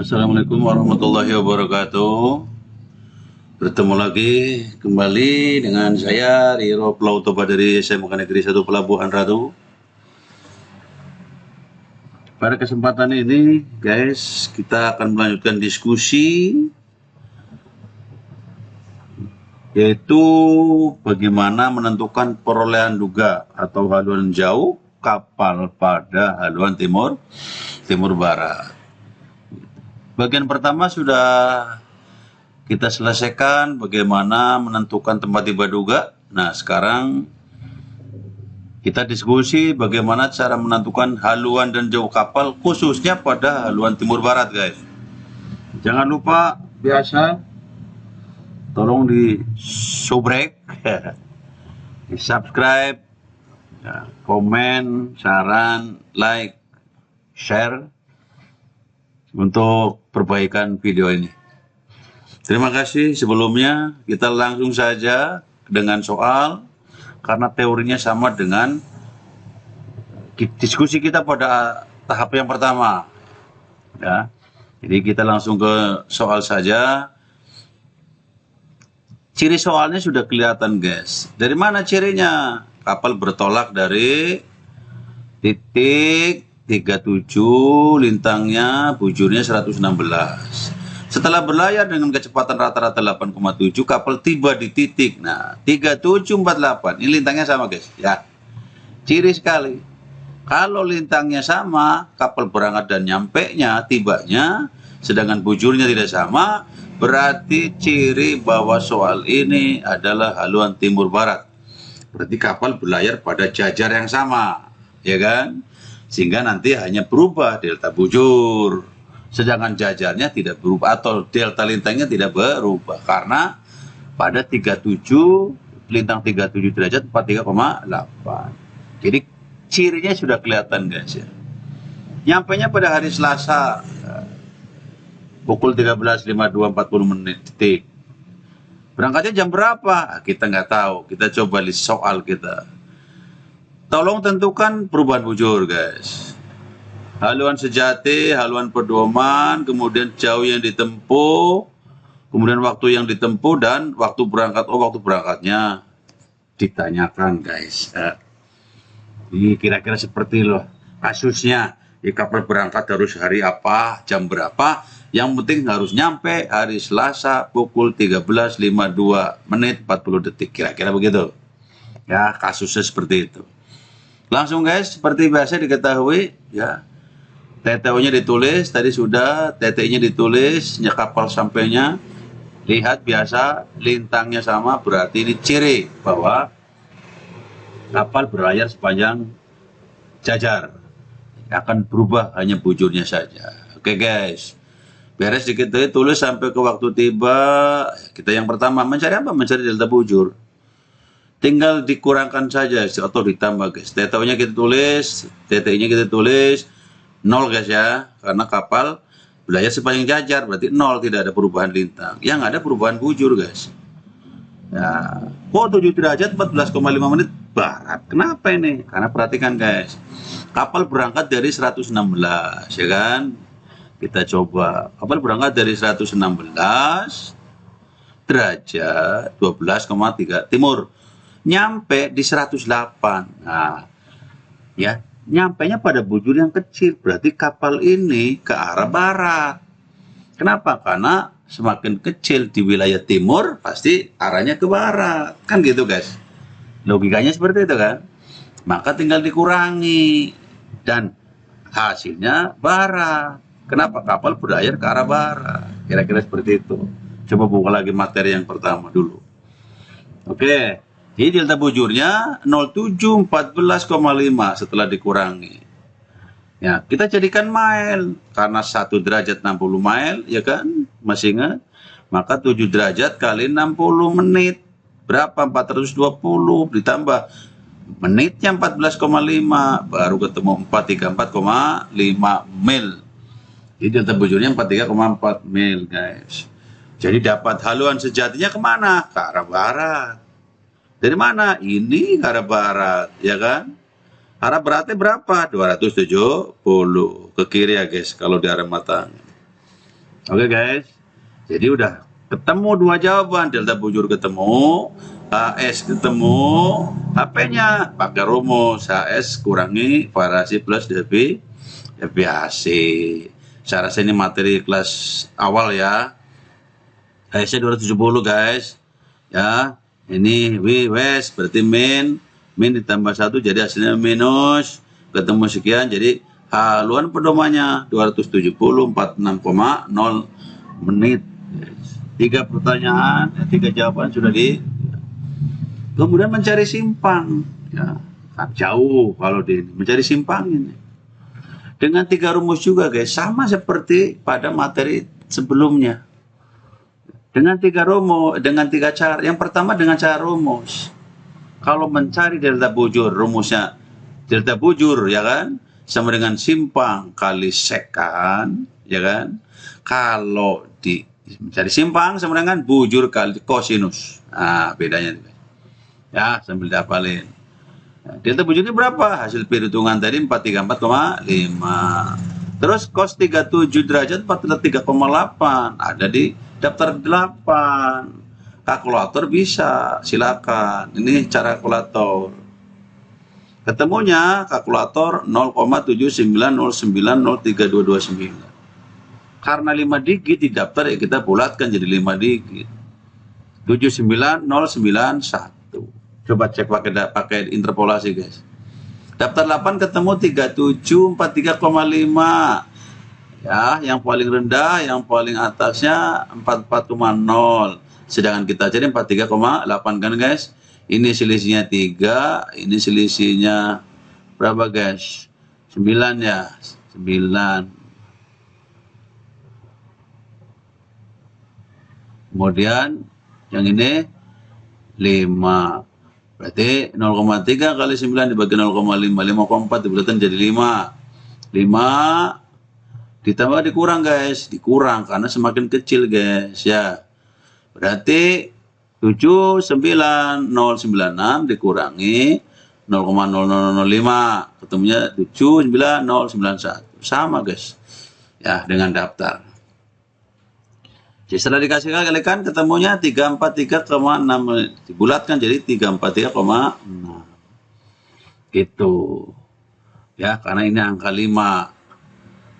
Assalamualaikum warahmatullahi wabarakatuh. Bertemu lagi kembali dengan saya Riro Plautoba dari SMK Negeri 1 Pelabuhan Ratu. Pada kesempatan ini guys, kita akan melanjutkan diskusi yaitu bagaimana menentukan perolehan duga atau haluan jauh kapal pada haluan timur barat. Bagian pertama sudah kita selesaikan bagaimana menentukan tempat tiba duga. Nah, sekarang kita diskusi bagaimana cara menentukan haluan dan jauh kapal khususnya pada haluan timur barat, guys. Jangan lupa biasa tolong di subrek, di subscribe, ya, komen, saran, like, share untuk perbaikan video ini. Terima kasih. Sebelumnya kita langsung saja dengan soal karena teorinya sama dengan diskusi kita pada tahap yang pertama. Ya. Jadi kita langsung ke soal saja. Ciri soalnya sudah kelihatan, guys. Dari mana cirinya? Kapal bertolak dari titik 37, lintangnya bujurnya 116. Setelah berlayar dengan kecepatan rata-rata 8,7, kapal tiba di titik. Nah, 3748. Ini lintangnya sama, guys. Ya, ciri sekali. Kalau lintangnya sama, kapal berangkat dan nyampenya, tibanya, sedangkan bujurnya tidak sama, berarti ciri bahwa soal ini adalah haluan timur barat. Berarti kapal berlayar pada jajar yang sama, ya kan? Sehingga nanti hanya berubah delta bujur, sedangkan jajarnya tidak berubah atau delta lintangnya tidak berubah karena pada 37 lintang 37 derajat 43,8. Jadi cirinya sudah kelihatan, guys, ya. Nyampainya pada hari Selasa pukul 13.52 menit detik. Berangkatnya jam berapa? Kita nggak tahu. Kita coba list soal kita. Tolong tentukan perubahan bujur, guys. Haluan sejati, haluan pedoman, kemudian jauh yang ditempuh, kemudian waktu yang ditempuh, dan waktu berangkat. Oh, waktu berangkatnya ditanyakan, guys. Ini kira-kira seperti loh kasusnya. Di kapal berangkat harus hari apa, jam berapa. Yang penting harus nyampe hari Selasa pukul 13.52 menit 40 detik. Kira-kira begitu. Ya, kasusnya seperti itu. Langsung, guys, seperti biasa diketahui, ya. TTO-nya ditulis, tadi sudah, TTI-nya ditulis, kapal sampainya, lihat biasa, lintangnya sama, berarti ini ciri bahwa kapal berlayar sepanjang jajar. Akan berubah hanya bujurnya saja. Oke, guys. Beres dikit tulis sampai ke waktu tiba. Kita yang pertama, mencari apa? Mencari delta bujur. Tinggal dikurangkan saja atau ditambah, guys. TTO-nya kita tulis, TTI-nya kita tulis 0, guys, ya. Karena kapal berlayar sepanjang jajar, berarti 0, tidak ada perubahan lintang. Yang ada perubahan bujur, guys. Ya, kok 7 derajat 14,5 menit barat. Kenapa ini? Karena perhatikan, guys. Kapal berangkat dari 116, ya kan? Kita coba. Kapal berangkat dari 116 derajat 12,3 timur. Nyampe di 108. Nah, ya, nyampenya pada bujur yang kecil. Berarti kapal ini ke arah barat. Kenapa? Karena semakin kecil di wilayah timur, pasti arahnya ke barat. Kan gitu, guys. Logikanya seperti itu, kan? Maka tinggal dikurangi. Dan hasilnya barat. Kenapa? Kapal berlayar ke arah barat. Kira-kira seperti itu. Coba buka lagi materi yang pertama dulu. Oke. Jadi delta bujurnya 0714,5 setelah dikurangi. Ya, kita jadikan mile karena 1 derajat 60 mile, ya kan? Masih ingat? Maka 7 derajat kali 60 menit. Berapa? 420 ditambah menitnya 14,5 baru ketemu 434,5 mil. Jadi delta bujurnya 43,4 mil, guys. Jadi dapat haluan sejatinya kemana? Ke arah barat. Dari mana? Ini ke arah barat, ya kan? Arah baratnya berapa? 270 ke kiri ya, guys, kalau di arah matanya. Oke guys, jadi udah ketemu dua jawaban, delta bujur ketemu, HS ketemu, HP-nya pakai rumus HS kurangi variasi plus deviasi. Saya rasa ini materi kelas awal ya. HS-nya 270 guys. Ya, ini wes berarti min ditambah 1 jadi hasilnya minus, ketemu sekian, jadi haluan pedomannya 270 46,0 menit. 3 pertanyaan, 3 jawaban sudah di. Kemudian mencari simpang, ya kan jauh kalau di mencari simpang ini. Dengan 3 rumus juga guys, sama seperti pada materi sebelumnya. Dengan 3 rumus, dengan 3 cara. Yang pertama dengan cara rumus. Kalau mencari delta bujur, rumusnya delta bujur, ya kan, sama dengan simpang kali sekan, ya kan. Kalau di mencari simpang sama dengan bujur kali kosinus. Nah, bedanya. Ya, sambil dihafalin. Nah, delta bujurnya berapa? Hasil perhitungan tadi 434,5. Terus cos 37 derajat 43,8. Ada di daftar 8. Kalkulator bisa, silakan. Ini cara kalkulator. Ketemunya kalkulator 0,790903229. Karena 5 digit di daftar ya kita bulatkan jadi 5 digit. 79091. Coba cek pakai interpolasi guys. Daftar 8 ketemu 3743,5. Ya, yang paling rendah, yang paling atasnya 44,0. Sedangkan kita cari 43,8 kan guys. Ini selisihnya 3, ini selisihnya berapa guys? 9 ya. 9. Kemudian yang ini 5. Berarti 0,3 kali 9 dibagi 0,5. 5,4 dibulatkan jadi 5. 5 ditambah dikurang guys. Dikurang karena semakin kecil guys ya. Berarti 79096 dikurangi 0,0005. Ketemunya 79091. Sama guys. Ya dengan daftar. Jadi setelah dikasih kalikan ketemunya 343,6. Dibulatkan jadi 343,6. Gitu. Ya, karena ini angka 5.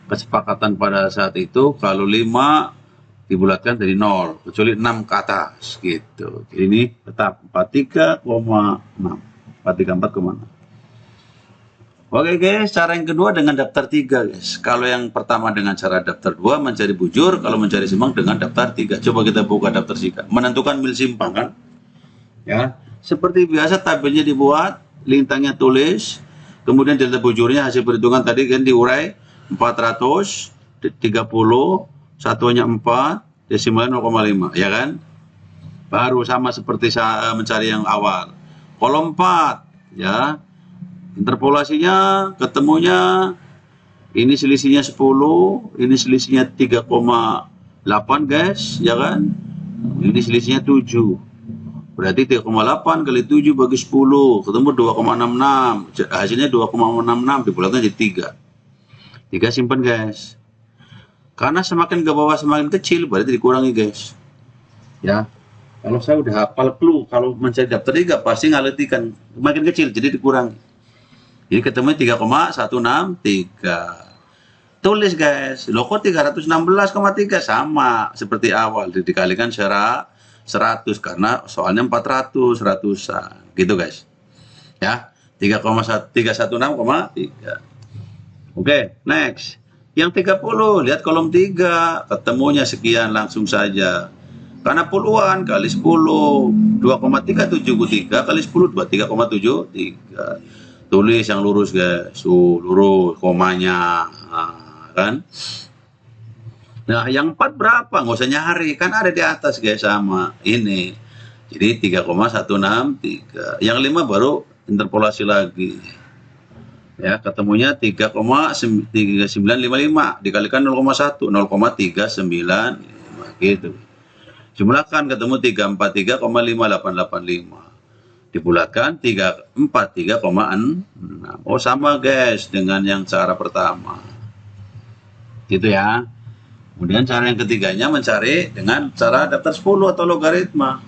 Kesepakatan pada saat itu kalau 5 dibulatkan dari 0 kecuali 6 ke atas gitu. Jadi ini tetap 43,6. 434,6. Oke guys, cara yang kedua dengan daftar 3 guys. Kalau yang pertama dengan cara daftar 2 mencari bujur, kalau mencari simpang dengan daftar 3. Coba kita buka daftar 3. Menentukan mil simpang kan? Ya, seperti biasa tabelnya dibuat, lintangnya tulis, kemudian delta bujurnya hasil perhitungan tadi kan diurai 430, satuannya 4, desimalnya 0,5, ya kan? Baru sama seperti mencari yang awal. Kolom 4, ya. Interpolasinya ketemunya ini selisihnya 10, ini selisihnya 3,8 guys, ya kan? Ini selisihnya 7. Berarti 3,8 kali 7 bagi 10, ketemu 2,66. Hasilnya 2,66 dibulatkan jadi 3. 3 simpan guys. Karena semakin ke bawah semakin kecil berarti dikurangi guys. Ya. Kalau saya udah hafal clue, kalau mencari daftar 3 pasti ngaletikan semakin kecil jadi dikurangi. Jadi ketemu 3,163. Tulis guys. Loh kok 316,3 sama seperti awal dikalikan secara 100 karena soalnya 400 ratusan. Gitu guys. Ya. 3,316,3. Oke, next. Yang 30, lihat kolom 3, ketemunya sekian langsung saja. Karena puluhan kali 10, 2,373 kali 10, 23,73. Tulis yang lurus guys, lurus, komanya, nah, kan. Nah, yang 4 berapa? Nggak usah nyari, kan ada di atas guys sama ini. Jadi 3,163. Yang 5 baru interpolasi lagi. Ya, ketemunya 3,3955 dikalikan 0,1, 0,395 gitu. Jumlahkan ketemu 343,5885. Dibulatkan 343,6. Oh sama guys dengan yang cara pertama. Gitu ya. Kemudian cara yang ketiganya mencari dengan cara daftar 10 atau logaritma.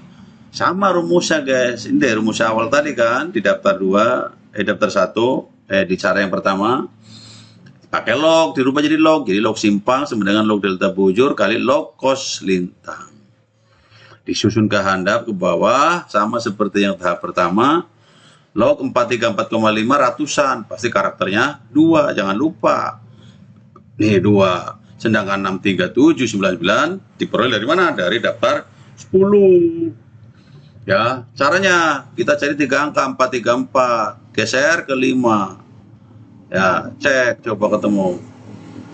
Sama rumusnya guys. Ini rumus awal tadi kan di daftar 2, daftar 1, di cara yang pertama. Pakai log, dirubah jadi log. Jadi log simpang sama dengan log delta bujur kali log cos lintang. Disusun ke handap ke bawah sama seperti yang tahap pertama. Log 434,5 ratusan. Pasti karakternya 2, jangan lupa. Nih 2. Sedangkan 63799 diperoleh dari mana? Dari daftar 10. Ya, caranya kita cari 3 angka 434, geser ke 5. Ya, cek coba ketemu.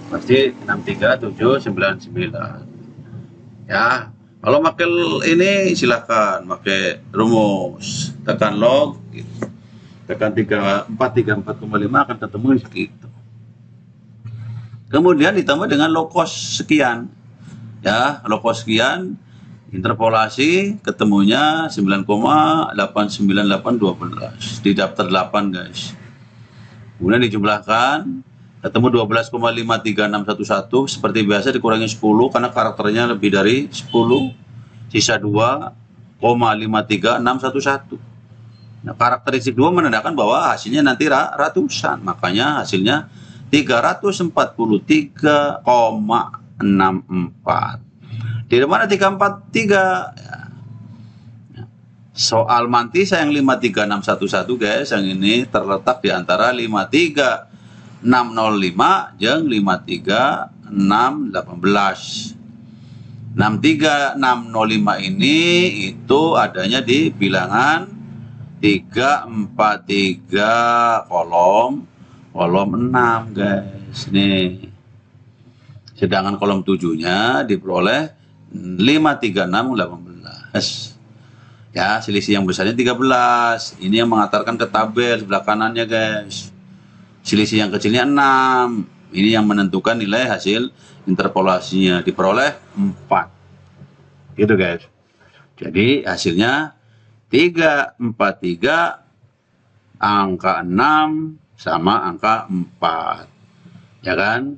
Pasti 63799. Ya, kalau pakai ini silahkan pakai rumus. Tekan log gitu. Tekan 434,5 akan ketemu segitu. Kemudian ditambah dengan log cos sekian. Ya, log cos sekian, interpolasi ketemunya 9,89812 di daftar 8 guys. Kemudian dijumlahkan ketemu 12,53611, seperti biasa dikurangi 10 karena karakternya lebih dari 10, sisa 2,53611. Nah, karakteristik 2 menandakan bahwa hasilnya nanti ratusan, makanya hasilnya 343,64. Di mana 343? Ya. Soal mantisa yang 53611 guys, yang ini terletak di antara 53605 dan 53618. 63605 ini itu adanya di bilangan 343 kolom 6 guys. Nih. Sedangkan kolom 7-nya diperoleh 53618. Ya, selisih yang besarnya 13. Ini yang mengantarkan ke tabel sebelah kanannya guys. Selisih yang kecilnya 6. Ini yang menentukan nilai hasil interpolasinya, diperoleh 4. Gitu guys. Jadi hasilnya 343 angka 6 sama angka 4. Ya kan?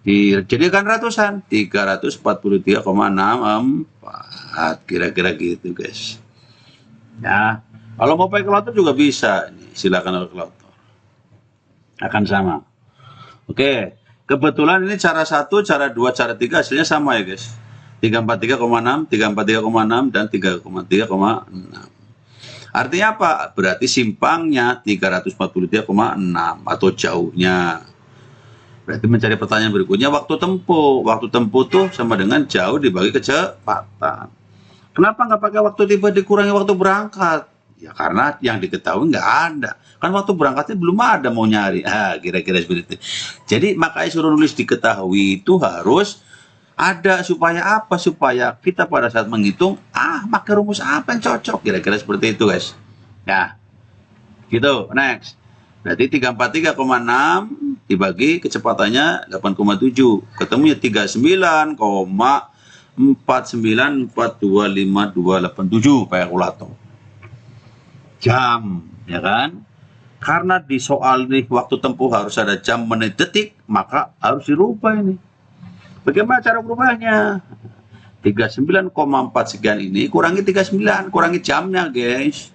Dijadikan ratusan, 343,64. Kira-kira gitu guys. Ya, kalau mau pakai kalkulator juga bisa. Silakan kalkulator. Akan sama. Oke, kebetulan ini cara 1, cara 2, cara 3 hasilnya sama ya guys. 343,6, 343,6 dan 3,3,6. Artinya apa? Berarti simpangnya 343,6 atau jauhnya. Berarti mencari pertanyaan berikutnya waktu tempuh. Waktu tempuh tuh sama dengan jauh dibagi kecepatan. Kenapa nggak pakai waktu tiba dikurangi waktu berangkat? Ya karena yang diketahui nggak ada. Kan waktu berangkatnya belum ada mau nyari. Kira-kira seperti itu. Jadi makanya suruh nulis diketahui itu harus ada supaya apa? Supaya kita pada saat menghitung, pakai rumus apa yang cocok? Kira-kira seperti itu guys. Ya, gitu. Next. Berarti 343,6 dibagi kecepatannya 8,7. Ketemunya 39,49425287 pakai kalkulator. Jam, ya kan? Karena di soal nih waktu tempuh harus ada jam, menit, detik, maka harus dirubah ini. Bagaimana cara berubahnya? 39,4 sekian ini kurangi 39, kurangi jamnya guys.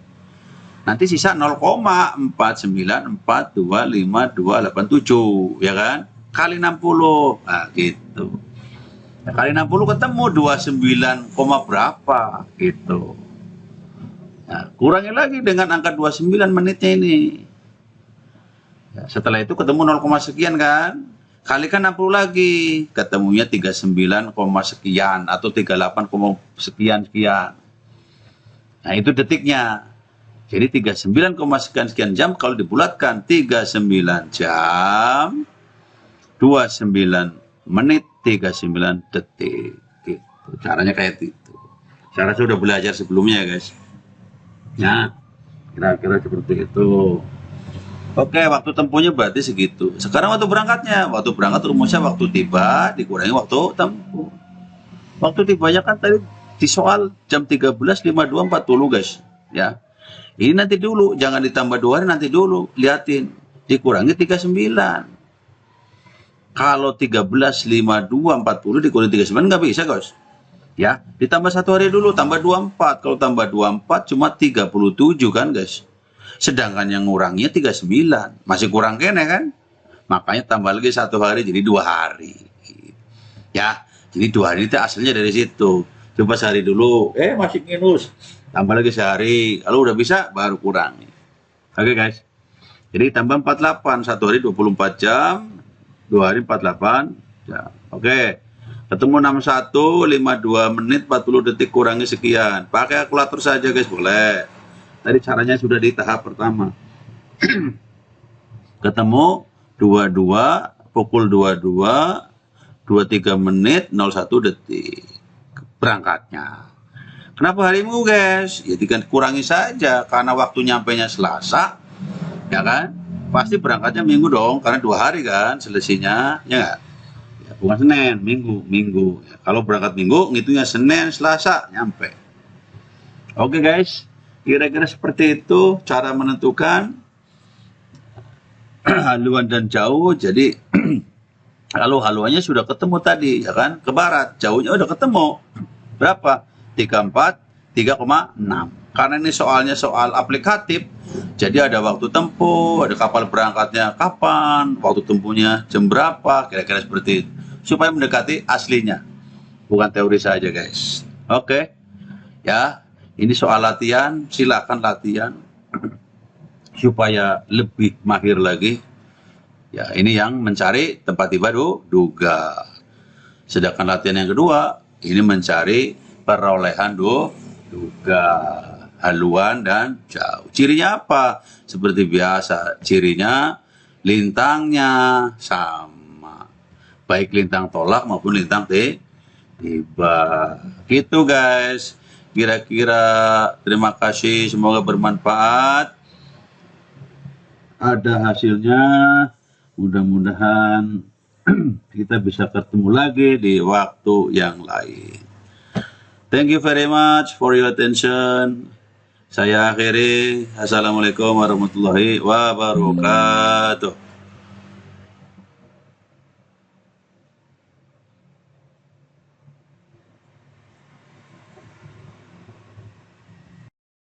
Nanti sisa 0,494252287, ya kan? Kali 60. Nah, gitu. Nah, kali 60 ketemu 29, berapa gitu. Nah, kurangi lagi dengan angka 29 menitnya ini. Ya, setelah itu ketemu 0, sekian kan? Kalikan 60 lagi, ketemunya 39, sekian atau 38, sekian. Nah, itu detiknya. Jadi 39, sekian jam kalau dibulatkan 39 jam 29 menit 39 detik. Gitu. Caranya kayak itu. Saya sudah belajar sebelumnya, guys. Nah, kira-kira seperti itu. Oke, waktu tempuhnya berarti segitu. Sekarang waktu berangkatnya. Waktu berangkat rumusnya waktu tiba dikurangi waktu tempuh. Waktu tibanya kan tadi di soal jam 13.52.40 guys. Ya. Ini nanti dulu, jangan ditambah 2 hari, nanti dulu. Lihatin, dikurangi 39. Kalau 13, 52, 40 dikurangi 39 nggak bisa, guys. Ya, ditambah 1 hari dulu, tambah 24. Kalau tambah 24 cuma 37 kan, guys. Sedangkan yang ngurangnya 39. Masih kurang kene kan? Makanya tambah lagi 1 hari jadi 2 hari. Ya, jadi 2 hari itu aslinya dari situ. Coba sehari dulu, masih minus. Tambah lagi sehari. Kalau udah bisa, baru kurangi. Oke, guys. Jadi tambah 48, 1 hari 24 jam, 2 hari 48 jam. Oke. Ketemu 61, 52 menit, 40 detik kurangi sekian. Pakai kalkulator saja, guys, boleh. Tadi caranya sudah di tahap pertama. Ketemu 22, pukul 22, 23 menit, 01 detik. Berangkatnya. Kenapa hari Minggu, guys? Ya kurangi saja, karena waktu nyampainya Selasa, ya kan? Pasti berangkatnya Minggu dong, karena 2 hari kan selesainya, ya nggak? Ya, bukan Senin, Minggu. Ya, kalau berangkat Minggu, ngitungnya Senin, Selasa, nyampe. Oke, guys, kira-kira seperti itu cara menentukan haluan dan jauh. Jadi kalau haluannya sudah ketemu tadi, ya kan, ke barat, jauhnya udah ketemu. Berapa? 34, 3,6. Karena ini soalnya soal aplikatif, jadi ada waktu tempuh, ada kapal berangkatnya kapan, waktu tempuhnya jam berapa, kira-kira seperti itu. Supaya mendekati aslinya, bukan teori saja, guys. Oke, ya, ini soal latihan, silakan latihan supaya lebih mahir lagi. Ya, ini yang mencari tempat tiba duga. Sedangkan latihan yang kedua, ini mencari perolehan duga, haluan dan jauh. Cirinya apa? Seperti biasa, cirinya lintangnya sama. Baik lintang tolak maupun lintang tiba. Gitu, guys. Kira-kira terima kasih, semoga bermanfaat. Ada hasilnya. Mudah-mudahan kita bisa ketemu lagi di waktu yang lain. Thank you very much for your attention. Saya akhiri. Assalamualaikum warahmatullahi wabarakatuh.